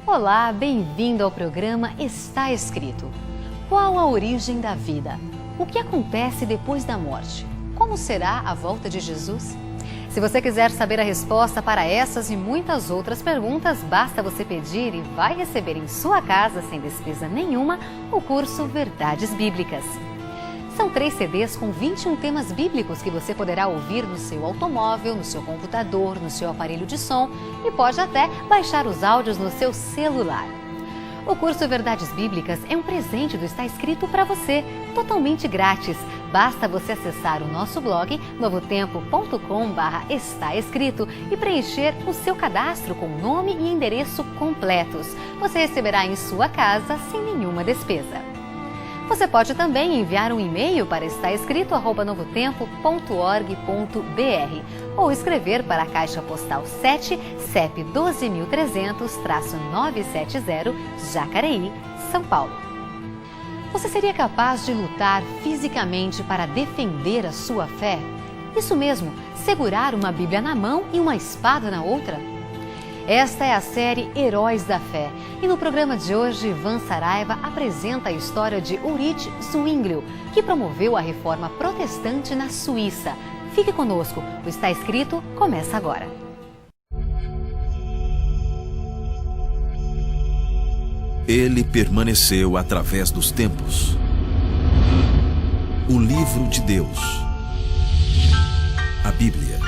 Olá, bem-vindo ao programa Está Escrito. Qual a origem da vida? O que acontece depois da morte? Como será a volta de Jesus? Se você quiser saber a resposta para essas e muitas outras perguntas, basta você pedir e vai receber em sua casa, sem despesa nenhuma, o curso Verdades Bíblicas. São 3 CDs com 21 temas bíblicos que você poderá ouvir no seu automóvel, no seu computador, no seu aparelho de som e pode até baixar os áudios no seu celular. O curso Verdades Bíblicas é um presente do Está Escrito para você, totalmente grátis. Basta você acessar o nosso blog novotempo.com/estaescrito e preencher o seu cadastro com nome e endereço completos. Você receberá em sua casa sem nenhuma despesa. Você pode também enviar um e-mail para estaescrito@novotempo.org.br ou escrever para a Caixa Postal 7, CEP 12.300-970, Jacareí, São Paulo. Você seria capaz de lutar fisicamente para defender a sua fé? Isso mesmo, segurar uma Bíblia na mão e uma espada na outra? Esta é a série Heróis da Fé. E no programa de hoje, Ivan Saraiva apresenta a história de Ulrich Zwinglio, que promoveu a reforma protestante na Suíça. Fique conosco, o Está Escrito começa agora. Ele permaneceu através dos tempos. O livro de Deus. A Bíblia.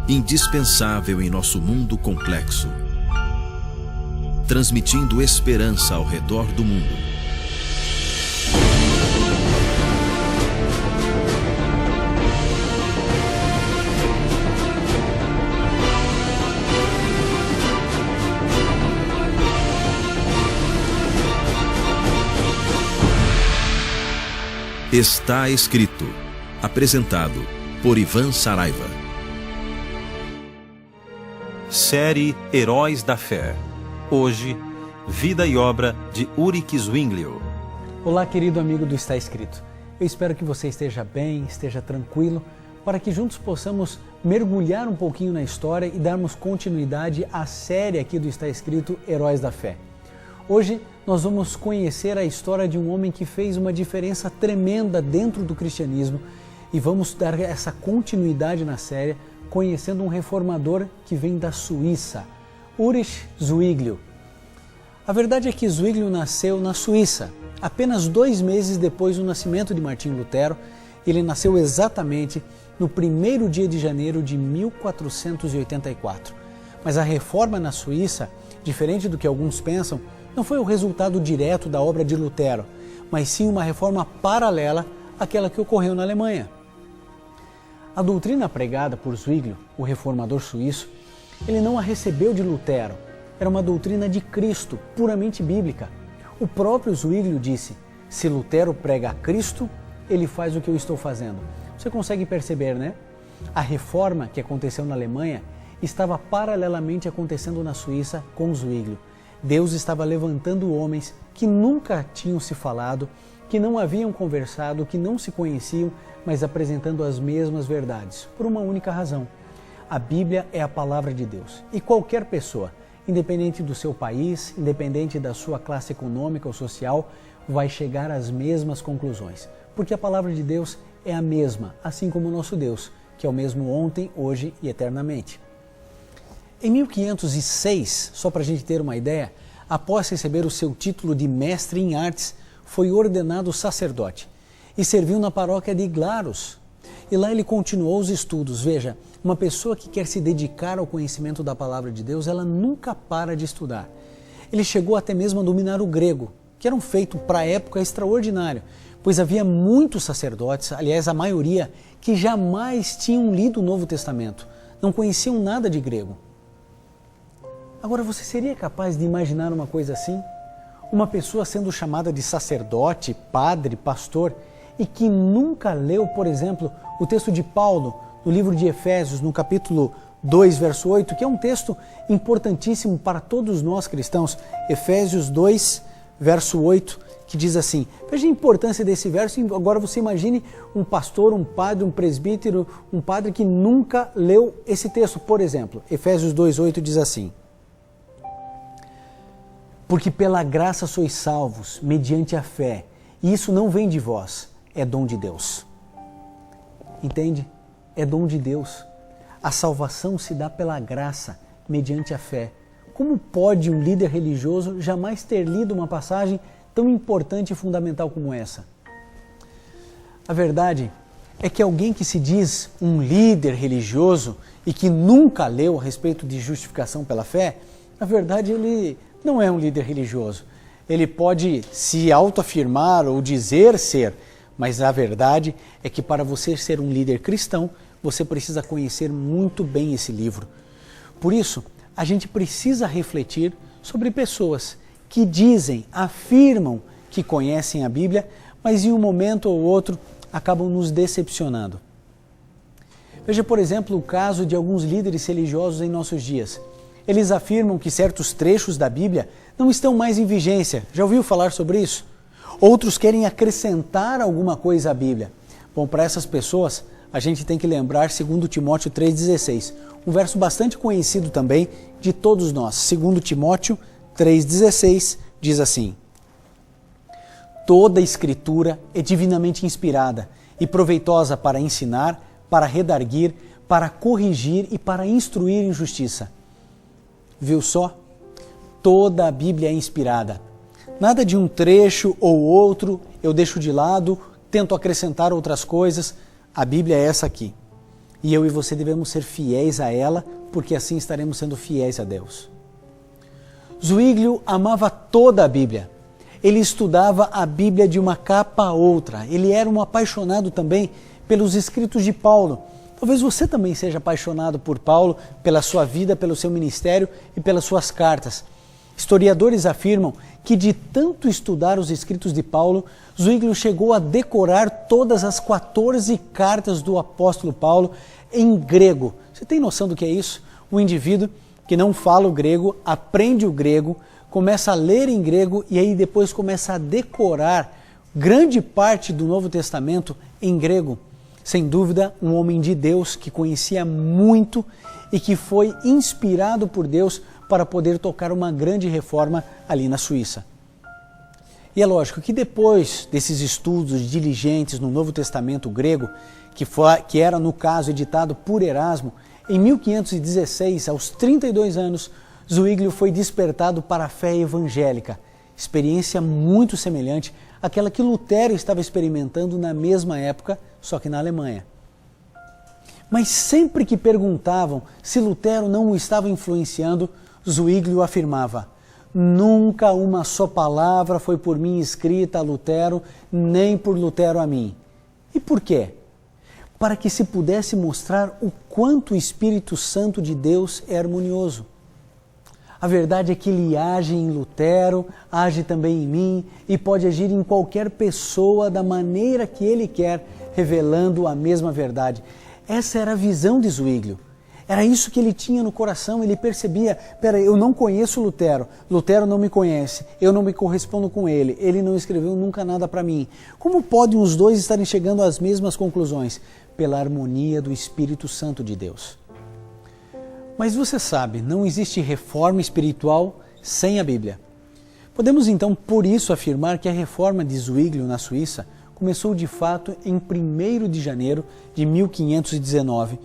Indispensável em nosso mundo complexo, transmitindo esperança ao redor do mundo. Está Escrito, apresentado por Ivan Saraiva. Série Heróis da Fé. Hoje, vida e obra de Ulrich Zwinglio. Olá, querido amigo do Está Escrito. Eu espero que você esteja bem, esteja tranquilo, para que juntos possamos mergulhar um pouquinho na história e darmos continuidade à série aqui do Está Escrito Heróis da Fé. Hoje nós vamos conhecer a história de um homem que fez uma diferença tremenda dentro do cristianismo e vamos dar essa continuidade na série conhecendo um reformador que vem da Suíça, Ulrich Zwinglio. A verdade é que Zwinglio nasceu na Suíça, apenas 2 meses depois do nascimento de Martinho Lutero. Ele nasceu exatamente no 1º dia de janeiro de 1484. Mas a reforma na Suíça, diferente do que alguns pensam, não foi o resultado direto da obra de Lutero, mas sim uma reforma paralela àquela que ocorreu na Alemanha. A doutrina pregada por Zwinglio, o reformador suíço, ele não a recebeu de Lutero. Era uma doutrina de Cristo, puramente bíblica. O próprio Zwinglio disse: se Lutero prega a Cristo, ele faz o que eu estou fazendo. Você consegue perceber, né? A reforma que aconteceu na Alemanha estava paralelamente acontecendo na Suíça com Zwinglio. Deus estava levantando homens que nunca tinham se falado, que não haviam conversado, que não se conheciam, mas apresentando as mesmas verdades, por uma única razão. A Bíblia é a palavra de Deus. E qualquer pessoa, independente do seu país, independente da sua classe econômica ou social, vai chegar às mesmas conclusões. Porque a palavra de Deus é a mesma, assim como o nosso Deus, que é o mesmo ontem, hoje e eternamente. Em 1506, só para a gente ter uma ideia, após receber o seu título de mestre em artes, foi ordenado sacerdote e serviu na paróquia de Glarus. E lá ele continuou os estudos. Veja, uma pessoa que quer se dedicar ao conhecimento da palavra de Deus, ela nunca para de estudar. Ele chegou até mesmo a dominar o grego, que era um feito para a época extraordinário, pois havia muitos sacerdotes, aliás a maioria, que jamais tinham lido o Novo Testamento, não conheciam nada de grego. Agora, você seria capaz de imaginar uma coisa assim? Uma pessoa sendo chamada de sacerdote, padre, pastor e que nunca leu, por exemplo, o texto de Paulo no livro de Efésios, no capítulo 2, verso 8, que é um texto importantíssimo para todos nós cristãos. Efésios 2, verso 8, que diz assim, veja a importância desse verso. Agora você imagine um pastor, um padre, um presbítero, um padre que nunca leu esse texto. Por exemplo, Efésios 2, 8 diz assim: Porque pela graça sois salvos, mediante a fé. E isso não vem de vós, é dom de Deus. Entende? É dom de Deus. A salvação se dá pela graça, mediante a fé. Como pode um líder religioso jamais ter lido uma passagem tão importante e fundamental como essa? A verdade é que alguém que se diz um líder religioso e que nunca leu a respeito de justificação pela fé, na verdade ele não é um líder religioso. Ele pode se autoafirmar ou dizer ser, mas a verdade é que para você ser um líder cristão, você precisa conhecer muito bem esse livro. Por isso, a gente precisa refletir sobre pessoas que dizem, afirmam que conhecem a Bíblia, mas em um momento ou outro acabam nos decepcionando. Veja, por exemplo, o caso de alguns líderes religiosos em nossos dias. Eles afirmam que certos trechos da Bíblia não estão mais em vigência. Já ouviu falar sobre isso? Outros querem acrescentar alguma coisa à Bíblia. Bom, para essas pessoas, a gente tem que lembrar 2 Timóteo 3,16, um verso bastante conhecido também de todos nós. 2 Timóteo 3,16 diz assim: toda a Escritura é divinamente inspirada e proveitosa para ensinar, para redarguir, para corrigir e para instruir em justiça. Viu só? Toda a Bíblia é inspirada. Nada de um trecho ou outro eu deixo de lado, tento acrescentar outras coisas. A Bíblia é essa aqui. E eu e você devemos ser fiéis a ela, porque assim estaremos sendo fiéis a Deus. Zwinglio amava toda a Bíblia. Ele estudava a Bíblia de uma capa a outra. Ele era um apaixonado também pelos escritos de Paulo. Talvez você também seja apaixonado por Paulo, pela sua vida, pelo seu ministério e pelas suas cartas. Historiadores afirmam que de tanto estudar os escritos de Paulo, Zwinglio chegou a decorar todas as 14 cartas do apóstolo Paulo em grego. Você tem noção do que é isso? Um indivíduo que não fala o grego, aprende o grego, começa a ler em grego e aí depois começa a decorar grande parte do Novo Testamento em grego. Sem dúvida, um homem de Deus que conhecia muito e que foi inspirado por Deus para poder tocar uma grande reforma ali na Suíça. E é lógico que depois desses estudos diligentes no Novo Testamento grego, que era no caso editado por Erasmo, em 1516, aos 32 anos, Zwinglio foi despertado para a fé evangélica, experiência muito semelhante àquela que Lutero estava experimentando na mesma época, só que na Alemanha. Mas sempre que perguntavam se Lutero não o estava influenciando, Zwinglio afirmava: nunca uma só palavra foi por mim escrita a Lutero, nem por Lutero a mim. E por quê? Para que se pudesse mostrar o quanto o Espírito Santo de Deus é harmonioso. A verdade é que ele age em Lutero, age também em mim e pode agir em qualquer pessoa da maneira que ele quer, revelando a mesma verdade. Essa era a visão de Zwinglio. Era isso que ele tinha no coração, ele percebia, peraí, eu não conheço Lutero, Lutero não me conhece, eu não me correspondo com ele não escreveu nunca nada para mim. Como podem os dois estarem chegando às mesmas conclusões? Pela harmonia do Espírito Santo de Deus. Mas você sabe, não existe reforma espiritual sem a Bíblia. Podemos então, por isso, afirmar que a reforma de Zwinglio na Suíça começou de fato em 1º de janeiro de 1519.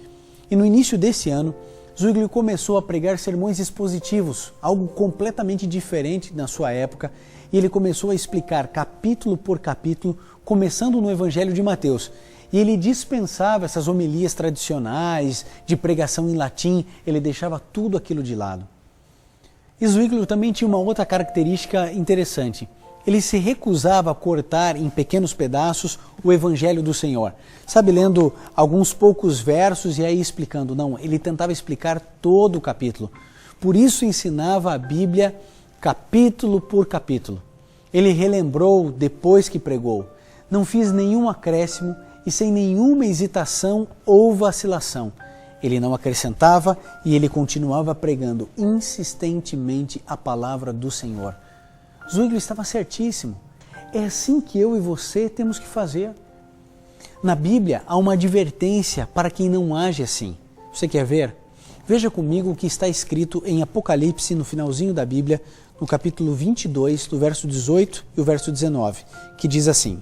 E no início desse ano, Zwinglio começou a pregar sermões expositivos, algo completamente diferente na sua época, e ele começou a explicar capítulo por capítulo, começando no Evangelho de Mateus. E ele dispensava essas homilias tradicionais de pregação em latim, ele deixava tudo aquilo de lado. E Zwinglio também tinha uma outra característica interessante. Ele se recusava a cortar em pequenos pedaços o Evangelho do Senhor. Sabe, lendo alguns poucos versos e aí explicando. Não, ele tentava explicar todo o capítulo. Por isso ensinava a Bíblia capítulo por capítulo. Ele relembrou depois que pregou. Não fiz nenhum acréscimo e sem nenhuma hesitação ou vacilação. Ele não acrescentava e ele continuava pregando insistentemente a palavra do Senhor. Zwinglio estava certíssimo. É assim que eu e você temos que fazer. Na Bíblia há uma advertência para quem não age assim. Você quer ver? Veja comigo o que está escrito em Apocalipse, no finalzinho da Bíblia, no capítulo 22, do verso 18 e o verso 19, que diz assim: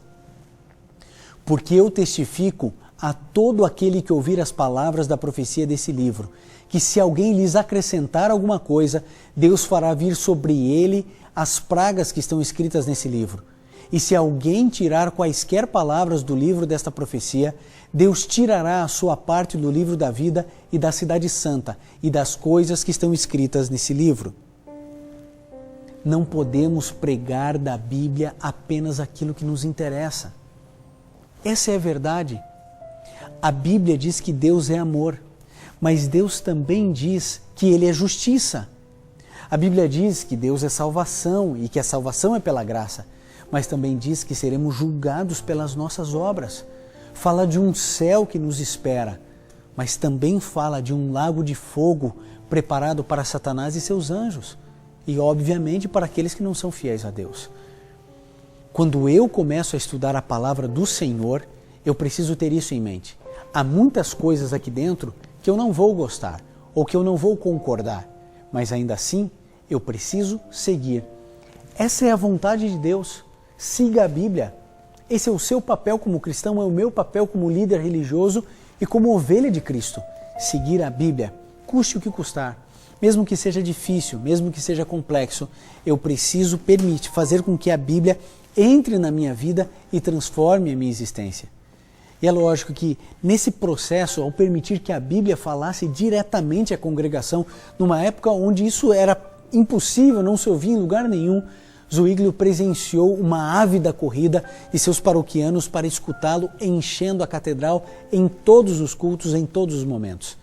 Porque eu testifico a todo aquele que ouvir as palavras da profecia desse livro, que se alguém lhes acrescentar alguma coisa, Deus fará vir sobre ele as pragas que estão escritas nesse livro. E se alguém tirar quaisquer palavras do livro desta profecia, Deus tirará a sua parte do livro da vida e da cidade santa e das coisas que estão escritas nesse livro. Não podemos pregar da Bíblia apenas aquilo que nos interessa. Essa é a verdade. A Bíblia diz que Deus é amor, mas Deus também diz que Ele é justiça. A Bíblia diz que Deus é salvação e que a salvação é pela graça, mas também diz que seremos julgados pelas nossas obras. Fala de um céu que nos espera, mas também fala de um lago de fogo preparado para Satanás e seus anjos, e obviamente para aqueles que não são fiéis a Deus. Quando eu começo a estudar a palavra do Senhor, eu preciso ter isso em mente. Há muitas coisas aqui dentro que eu não vou gostar, ou que eu não vou concordar, mas ainda assim eu preciso seguir. Essa é a vontade de Deus. Siga a Bíblia. Esse é o seu papel como cristão, é o meu papel como líder religioso e como ovelha de Cristo. Seguir a Bíblia, custe o que custar. Mesmo que seja difícil, mesmo que seja complexo, eu preciso fazer com que a Bíblia entre na minha vida e transforme a minha existência. E é lógico que nesse processo, ao permitir que a Bíblia falasse diretamente à congregação, numa época onde isso era impossível, não se ouvia em lugar nenhum, Zwinglio presenciou uma ávida corrida de seus paroquianos para escutá-lo enchendo a catedral em todos os cultos, em todos os momentos.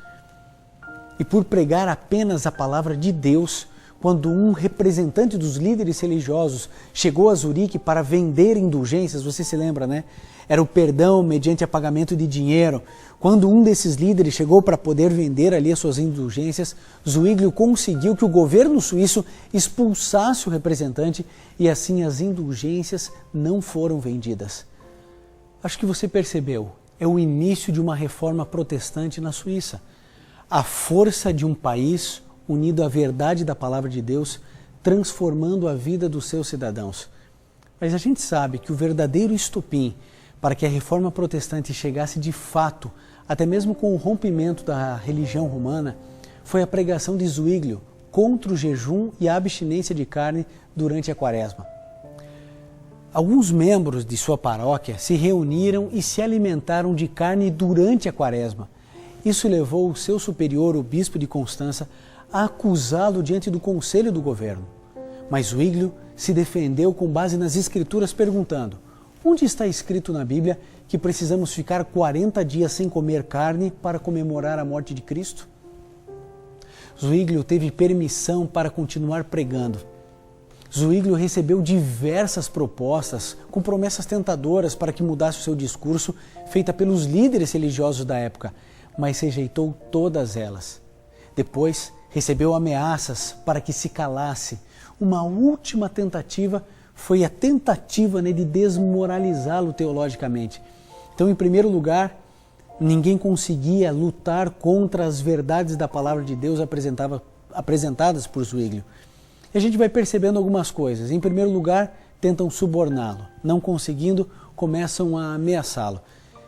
E por pregar apenas a palavra de Deus, quando um representante dos líderes religiosos chegou a Zurique para vender indulgências, você se lembra, né? Era o perdão mediante a pagamento de dinheiro. Quando um desses líderes chegou para poder vender ali as suas indulgências, Zwinglio conseguiu que o governo suíço expulsasse o representante e assim as indulgências não foram vendidas. Acho que você percebeu, é o início de uma reforma protestante na Suíça. A força de um país unido à verdade da palavra de Deus, transformando a vida dos seus cidadãos. Mas a gente sabe que o verdadeiro estopim para que a reforma protestante chegasse de fato, até mesmo com o rompimento da religião romana, foi a pregação de Zwinglio contra o jejum e a abstinência de carne durante a Quaresma. Alguns membros de sua paróquia se reuniram e se alimentaram de carne durante a Quaresma. Isso levou o seu superior, o bispo de Constança, a acusá-lo diante do conselho do governo. Mas Zwinglio se defendeu com base nas Escrituras, perguntando: onde está escrito na Bíblia que precisamos ficar 40 dias sem comer carne para comemorar a morte de Cristo? Zwinglio teve permissão para continuar pregando. Zwinglio recebeu diversas propostas com promessas tentadoras para que mudasse o seu discurso, feita pelos líderes religiosos da época, mas rejeitou todas elas. Depois, recebeu ameaças para que se calasse. Uma última tentativa foi a tentativa de desmoralizá-lo teologicamente. Então, em primeiro lugar, ninguém conseguia lutar contra as verdades da palavra de Deus apresentadas por Zwinglio. E a gente vai percebendo algumas coisas. Em primeiro lugar, tentam suborná-lo. Não conseguindo, começam a ameaçá-lo.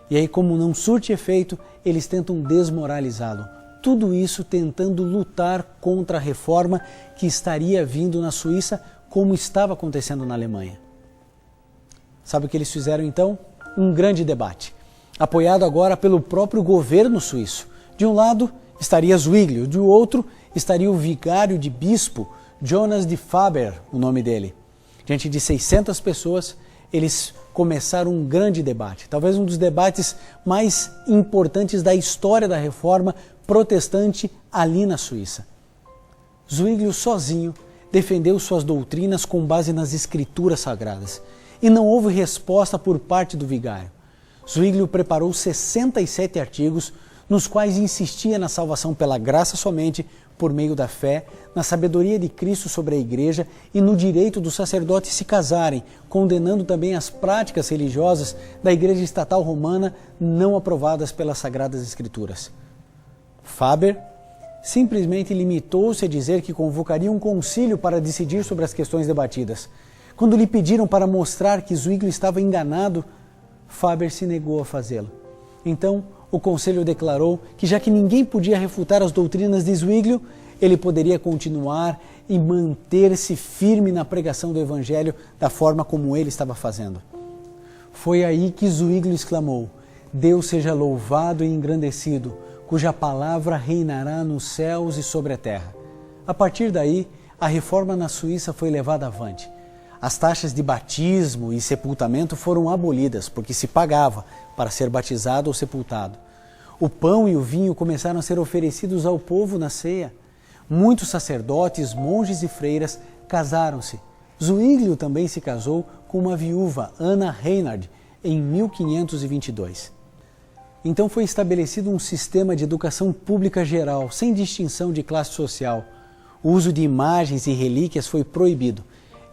E aí, como não surte efeito, eles tentam desmoralizá-lo. Tudo isso tentando lutar contra a reforma que estaria vindo na Suíça, como estava acontecendo na Alemanha. Sabe o que eles fizeram então? Um grande debate, apoiado agora pelo próprio governo suíço. De um lado estaria Zwinglio, de outro estaria o vigário de bispo, Jonas de Faber, o nome dele. Diante de 600 pessoas, eles começaram um grande debate, talvez um dos debates mais importantes da história da reforma protestante ali na Suíça. Zwinglio sozinho defendeu suas doutrinas com base nas Escrituras Sagradas e não houve resposta por parte do vigário. Zwinglio preparou 67 artigos nos quais insistia na salvação pela graça somente, por meio da fé, na sabedoria de Cristo sobre a Igreja e no direito dos sacerdotes se casarem, condenando também as práticas religiosas da Igreja Estatal Romana não aprovadas pelas Sagradas Escrituras. Faber simplesmente limitou-se a dizer que convocaria um concílio para decidir sobre as questões debatidas. Quando lhe pediram para mostrar que Zwinglio estava enganado, Faber se negou a fazê-lo. Então, o conselho declarou que, já que ninguém podia refutar as doutrinas de Zwinglio, ele poderia continuar e manter-se firme na pregação do Evangelho da forma como ele estava fazendo. Foi aí que Zwinglio exclamou: Deus seja louvado e engrandecido, cuja palavra reinará nos céus e sobre a terra. A partir daí, a reforma na Suíça foi levada avante. As taxas de batismo e sepultamento foram abolidas, porque se pagava para ser batizado ou sepultado. O pão e o vinho começaram a ser oferecidos ao povo na ceia. Muitos sacerdotes, monges e freiras casaram-se. Zwinglio também se casou com uma viúva, Anna Reinhard, em 1522. Então foi estabelecido um sistema de educação pública geral, sem distinção de classe social. O uso de imagens e relíquias foi proibido.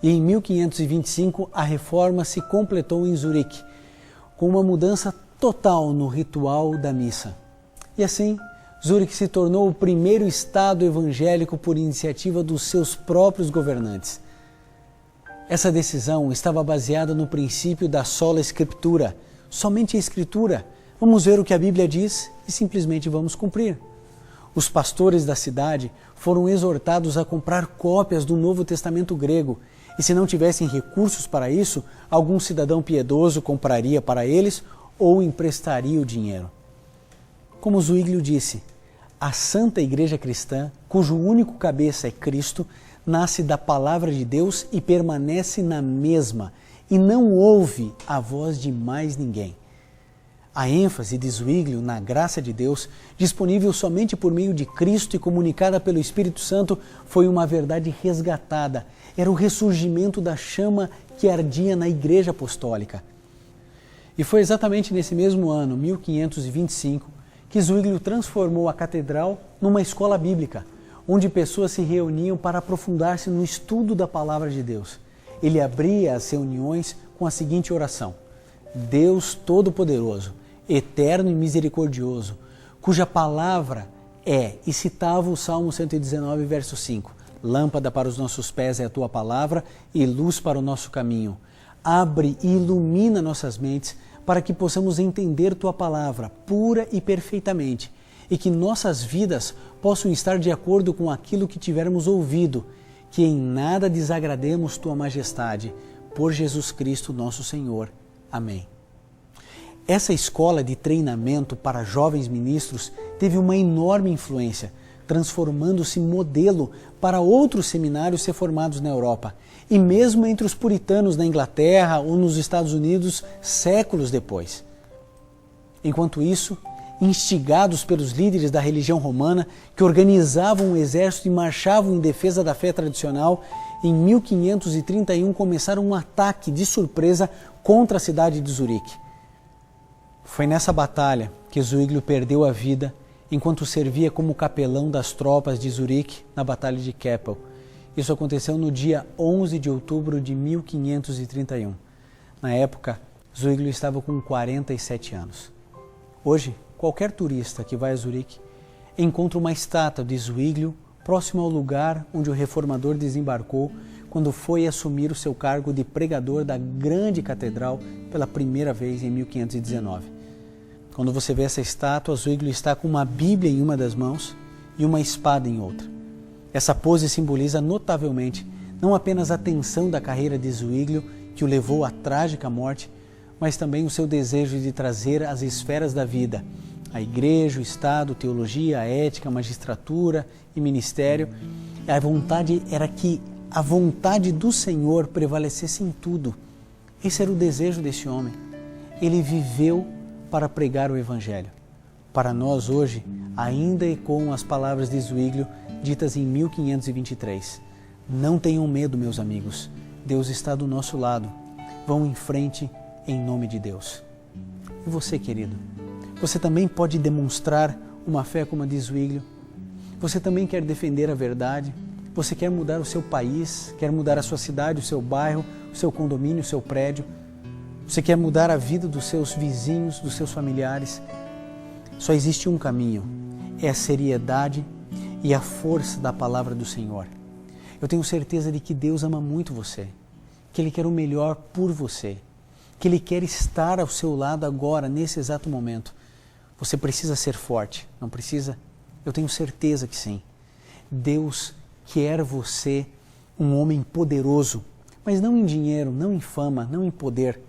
E em 1525 a reforma se completou em Zurique, com uma mudança total no ritual da missa. E assim, Zurique se tornou o primeiro estado evangélico por iniciativa dos seus próprios governantes. Essa decisão estava baseada no princípio da sola scriptura, somente a Escritura. Vamos ver o que a Bíblia diz e simplesmente vamos cumprir. Os pastores da cidade foram exortados a comprar cópias do Novo Testamento grego, e se não tivessem recursos para isso, algum cidadão piedoso compraria para eles ou emprestaria o dinheiro. Como Zwinglio disse, a Santa Igreja Cristã, cujo único cabeça é Cristo, nasce da Palavra de Deus e permanece na mesma, e não ouve a voz de mais ninguém. A ênfase de Zwinglio na graça de Deus, disponível somente por meio de Cristo e comunicada pelo Espírito Santo, foi uma verdade resgatada. Era o ressurgimento da chama que ardia na Igreja Apostólica. E foi exatamente nesse mesmo ano, 1525, que Zwinglio transformou a catedral numa escola bíblica, onde pessoas se reuniam para aprofundar-se no estudo da Palavra de Deus. Ele abria as reuniões com a seguinte oração: Deus Todo-Poderoso, eterno e misericordioso, cuja palavra é, e citava o Salmo 119, verso 5, lâmpada para os nossos pés é a tua palavra e luz para o nosso caminho. Abre e ilumina nossas mentes para que possamos entender tua palavra pura e perfeitamente e que nossas vidas possam estar de acordo com aquilo que tivermos ouvido, que em nada desagrademos tua majestade, por Jesus Cristo nosso Senhor. Amém. Essa escola de treinamento para jovens ministros teve uma enorme influência, transformando-se modelo para outros seminários reformados na Europa e mesmo entre os puritanos na Inglaterra ou nos Estados Unidos séculos depois. Enquanto isso, instigados pelos líderes da religião romana que organizavam um exército e marchavam em defesa da fé tradicional, em 1531 começaram um ataque de surpresa contra a cidade de Zurique. Foi nessa batalha que Zwinglio perdeu a vida enquanto servia como capelão das tropas de Zurique na Batalha de Keppel. Isso aconteceu no dia 11 de outubro de 1531. Na época, Zwinglio estava com 47 anos. Hoje, qualquer turista que vai a Zurique encontra uma estátua de Zwinglio próximo ao lugar onde o reformador desembarcou quando foi assumir o seu cargo de pregador da grande catedral pela primeira vez em 1519. Quando você vê essa estátua, Zwinglio está com uma Bíblia em uma das mãos e uma espada em outra. Essa pose simboliza notavelmente não apenas a tensão da carreira de Zwinglio, que o levou à trágica morte, mas também o seu desejo de trazer às esferas da vida, a igreja, o Estado, teologia, a ética, a magistratura e ministério. A vontade era que a vontade do Senhor prevalecesse em tudo. Esse era o desejo desse homem. Ele viveu para pregar o Evangelho. Para nós hoje, ainda ecoam as palavras de Zwinglio ditas em 1523. Não tenham medo, meus amigos. Deus está do nosso lado. Vão em frente em nome de Deus. E você, querido? Você também pode demonstrar uma fé como a de Zwinglio? Você também quer defender a verdade? Você quer mudar o seu país? Quer mudar a sua cidade, o seu bairro, o seu condomínio, o seu prédio? Você quer mudar a vida dos seus vizinhos, dos seus familiares? Só existe um caminho, é a seriedade e a força da palavra do Senhor. Eu tenho certeza de que Deus ama muito você, que Ele quer o melhor por você, que Ele quer estar ao seu lado agora, nesse exato momento. Você precisa ser forte, não precisa? Eu tenho certeza que sim. Deus quer você um homem poderoso, mas não em dinheiro, não em fama, não em poder.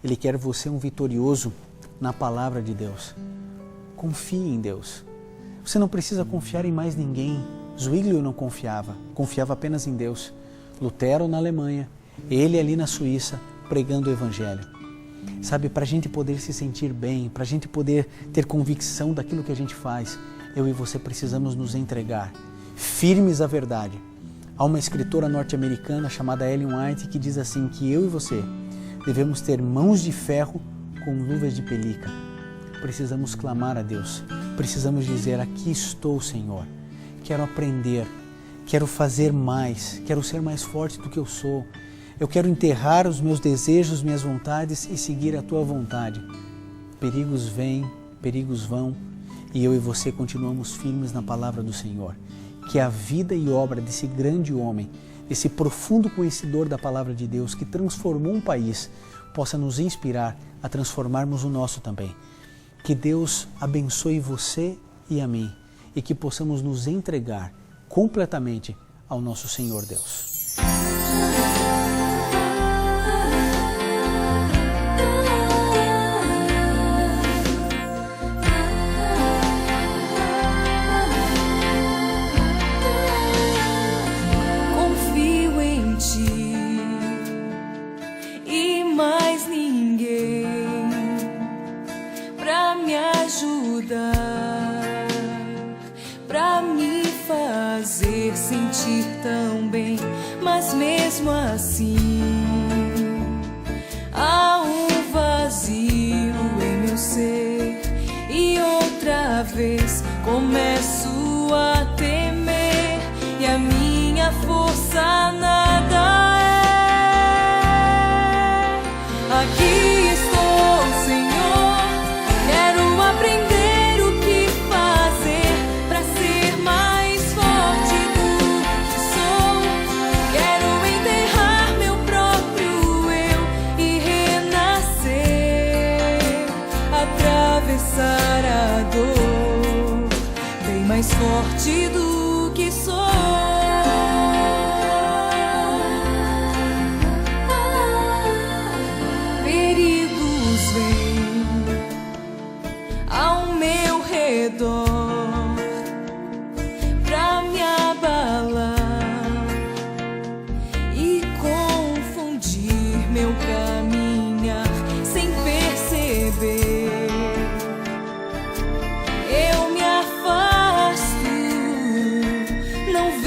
Ele quer você um vitorioso na palavra de Deus. Confie em Deus. Você não precisa confiar em mais ninguém. Zwinglio não confiava apenas em Deus. Lutero na Alemanha, ele ali na Suíça, pregando o Evangelho. Sabe, para a gente poder se sentir bem, para a gente poder ter convicção daquilo que a gente faz, eu e você precisamos nos entregar, firmes à verdade. Há uma escritora norte-americana chamada Ellen White que diz assim, que eu e você devemos ter mãos de ferro com luvas de pelica. Precisamos clamar a Deus, precisamos dizer, aqui estou, Senhor, quero aprender, quero fazer mais, quero ser mais forte do que eu sou, eu quero enterrar os meus desejos, minhas vontades e seguir a Tua vontade. Perigos vêm, perigos vão, e eu e você continuamos firmes na palavra do Senhor. Que a vida e obra desse grande homem, esse profundo conhecedor da palavra de Deus que transformou um país, possa nos inspirar a transformarmos o nosso também. Que Deus abençoe você e a mim e que possamos nos entregar completamente ao nosso Senhor Deus. Pra me fazer sentir tão bem, mas mesmo assim há um vazio em meu ser e outra vez começo a temer e a minha força nada é. Aqui estou, Senhor, quero aprender a dor, bem mais forte do que sou. Perigos vêm ao meu redor pra me abalar e confundir meu caminhar sem perceber. Não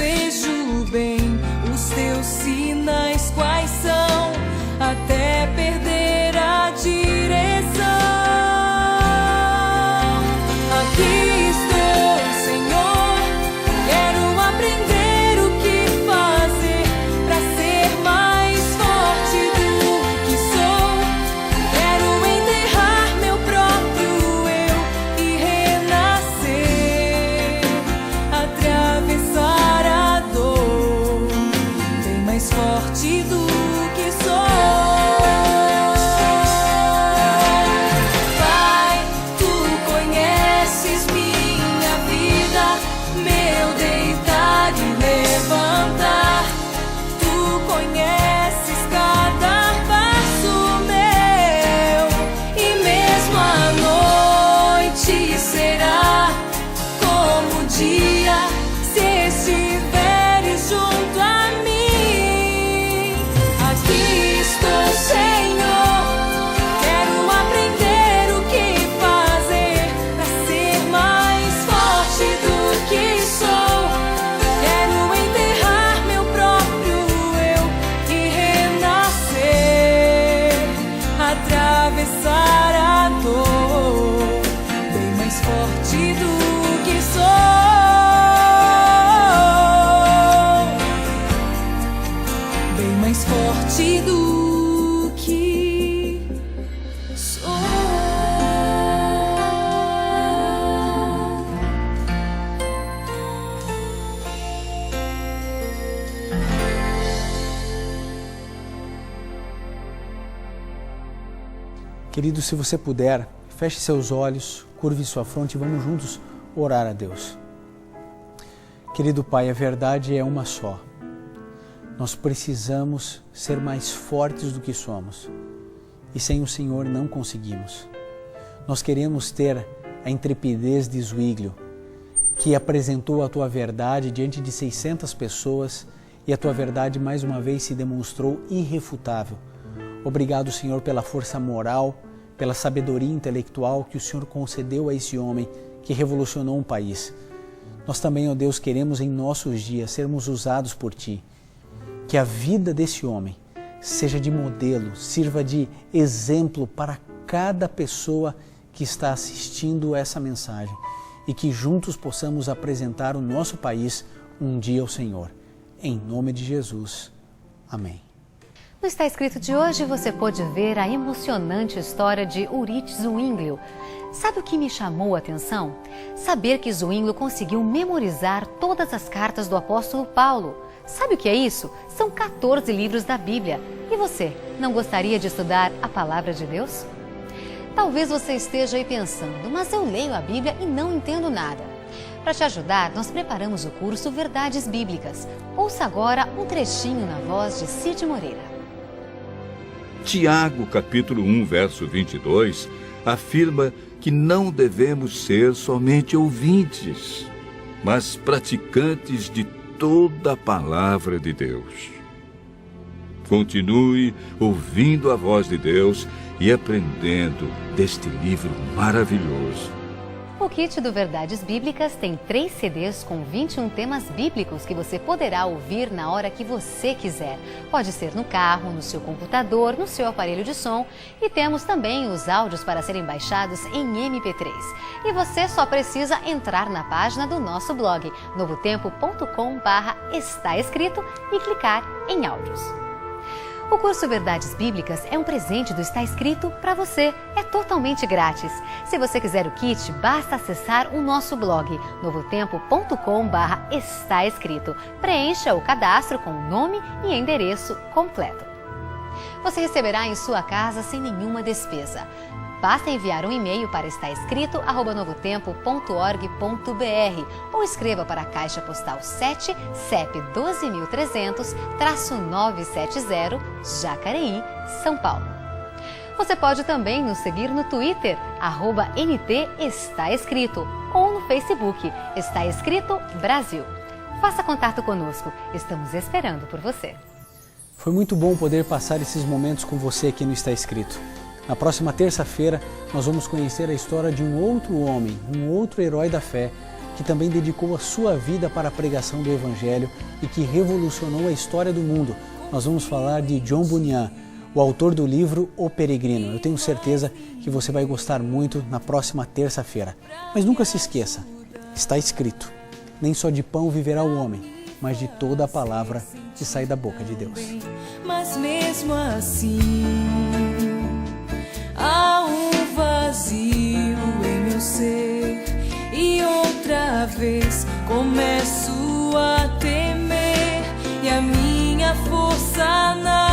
Querido, se você puder, feche seus olhos, curve sua fronte e vamos juntos orar a Deus. Querido Pai, a verdade é uma só. Nós precisamos ser mais fortes do que somos e sem o Senhor não conseguimos. Nós queremos ter a intrepidez de Zwinglio, que apresentou a Tua verdade diante de 600 pessoas e a Tua verdade mais uma vez se demonstrou irrefutável. Obrigado, Senhor, pela força moral, pela sabedoria intelectual que o Senhor concedeu a esse homem que revolucionou um país. Nós também, ó Deus, queremos em nossos dias sermos usados por Ti. Que a vida desse homem seja de modelo, sirva de exemplo para cada pessoa que está assistindo essa mensagem e que juntos possamos apresentar o nosso país um dia ao Senhor. Em nome de Jesus. Amém. No Está Escrito de hoje você pôde ver a emocionante história de Ulrich Zwinglio. Sabe o que me chamou a atenção? Saber que Zwinglio conseguiu memorizar todas as cartas do apóstolo Paulo. Sabe o que é isso? São 14 livros da Bíblia. E você, não gostaria de estudar a palavra de Deus? Talvez você esteja aí pensando, mas eu leio a Bíblia e não entendo nada. Para te ajudar, nós preparamos o curso Verdades Bíblicas. Ouça agora um trechinho na voz de Cid Moreira. Tiago, capítulo 1, verso 22, afirma que não devemos ser somente ouvintes, mas praticantes de toda a palavra de Deus. Continue ouvindo a voz de Deus e aprendendo deste livro maravilhoso. O kit do Verdades Bíblicas tem 3 CDs com 21 temas bíblicos que você poderá ouvir na hora que você quiser. Pode ser no carro, no seu computador, no seu aparelho de som. E temos também os áudios para serem baixados em MP3. E você só precisa entrar na página do nosso blog, novotempo.com/estaescrito e clicar em áudios. O curso Verdades Bíblicas é um presente do Está Escrito para você. É totalmente grátis. Se você quiser o kit, basta acessar o nosso blog, novotempo.com/estaescrito. Preencha o cadastro com o nome e endereço completo. Você receberá em sua casa sem nenhuma despesa. Basta enviar um e-mail para estaescrito@novotempo.org.br ou escreva para a Caixa Postal 7, CEP 12.300-970, Jacareí, São Paulo. Você pode também nos seguir no Twitter, @NT Está Escrito, ou no Facebook, Está Escrito Brasil. Faça contato conosco, estamos esperando por você. Foi muito bom poder passar esses momentos com você aqui no Está Escrito. Na próxima terça-feira, nós vamos conhecer a história de um outro homem, um outro herói da fé, que também dedicou a sua vida para a pregação do Evangelho e que revolucionou a história do mundo. Nós vamos falar de John Bunyan, o autor do livro O Peregrino. Eu tenho certeza que você vai gostar muito na próxima terça-feira. Mas nunca se esqueça, está escrito, nem só de pão viverá o homem, mas de toda a palavra que sai da boca de Deus. Mas mesmo assim, há um vazio em meu ser e outra vez começo a temer e a minha força na